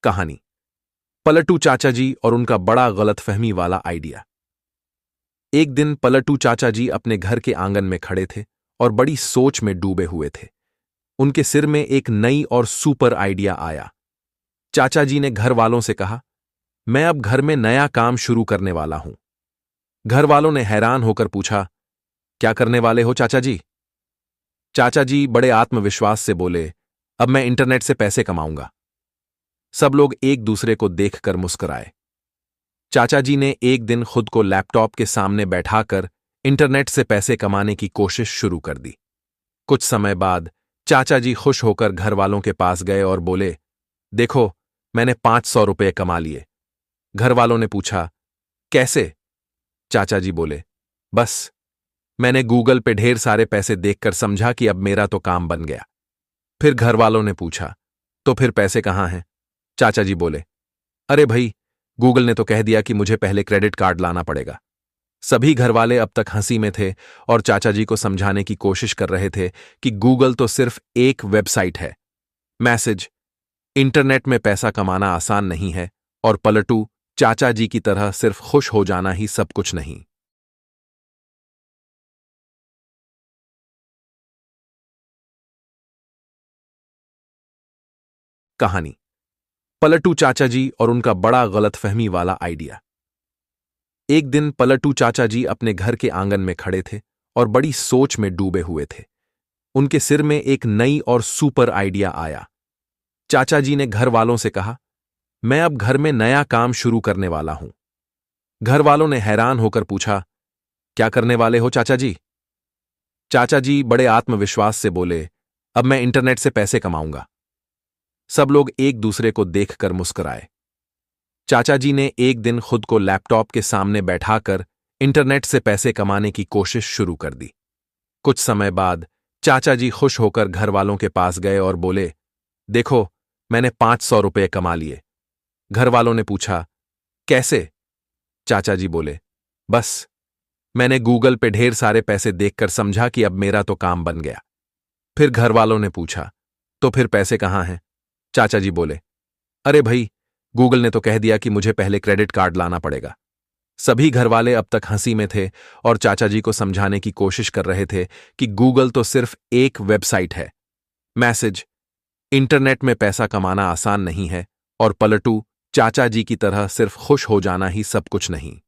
कहानी पलटू चाचा जी और उनका बड़ा गलतफहमी वाला आइडिया। एक दिन पलटू चाचा जी अपने घर के आंगन में खड़े थे और बड़ी सोच में डूबे हुए थे। उनके सिर में एक नई और सुपर आइडिया आया। चाचा जी ने घर वालों से कहा, मैं अब घर में नया काम शुरू करने वाला हूं। घर वालों ने हैरान होकर पूछा, क्या करने वाले हो चाचा जी? चाचा जी बड़े आत्मविश्वास से बोले, अब मैं इंटरनेट से पैसे कमाऊंगा। सब लोग एक दूसरे को देखकर मुस्कुराए। चाचा जी ने एक दिन खुद को लैपटॉप के सामने बैठाकर इंटरनेट से पैसे कमाने की कोशिश शुरू कर दी। कुछ समय बाद चाचा जी खुश होकर घर वालों के पास गए और बोले, देखो, मैंने 500 रुपये कमा लिए। घर वालों ने पूछा, कैसे? चाचा जी बोले, बस, मैंने गूगल पे ढेर सारे पैसे देखकर समझा कि अब मेरा तो काम बन गया। फिर घर वालों ने पूछा, तो फिर पैसे कहाँ हैं? चाचा जी बोले, अरे भाई, गूगल ने तो कह दिया कि मुझे पहले क्रेडिट कार्ड लाना पड़ेगा। सभी घरवाले अब तक हंसी में थे और चाचा जी को समझाने की कोशिश कर रहे थे कि गूगल तो सिर्फ एक वेबसाइट है। मैसेज, इंटरनेट में पैसा कमाना आसान नहीं है और पलटू चाचा जी की तरह सिर्फ खुश हो जाना ही सब कुछ नहीं। कहानी पलटू चाचा जी और उनका बड़ा गलतफहमी वाला आइडिया। एक दिन पलटू चाचा जी अपने घर के आंगन में खड़े थे और बड़ी सोच में डूबे हुए थे। उनके सिर में एक नई और सुपर आइडिया आया। चाचा जी ने घर वालों से कहा, मैं अब घर में नया काम शुरू करने वाला हूं। घर वालों ने हैरान होकर पूछा, क्या करने वाले हो चाचा जी? चाचा जी बड़े आत्मविश्वास से बोले, अब मैं इंटरनेट से पैसे कमाऊंगा। सब लोग एक दूसरे को देखकर मुस्कुराए। चाचा जी ने एक दिन खुद को लैपटॉप के सामने बैठाकर इंटरनेट से पैसे कमाने की कोशिश शुरू कर दी। कुछ समय बाद चाचा जी खुश होकर घर वालों के पास गए और बोले, देखो, मैंने 500 रुपये कमा लिए। घर वालों ने पूछा, कैसे? चाचा जी बोले, बस, मैंने गूगल पे ढेर सारे पैसे देखकर समझा कि अब मेरा तो काम बन गया। फिर घर वालों ने पूछा, तो फिर पैसे कहाँ हैं? चाचा जी बोले, अरे भाई, गूगल ने तो कह दिया कि मुझे पहले क्रेडिट कार्ड लाना पड़ेगा। सभी घरवाले अब तक हंसी में थे और चाचा जी को समझाने की कोशिश कर रहे थे कि गूगल तो सिर्फ एक वेबसाइट है। मैसेज, इंटरनेट में पैसा कमाना आसान नहीं है और पलटू चाचा जी की तरह सिर्फ खुश हो जाना ही सब कुछ नहीं।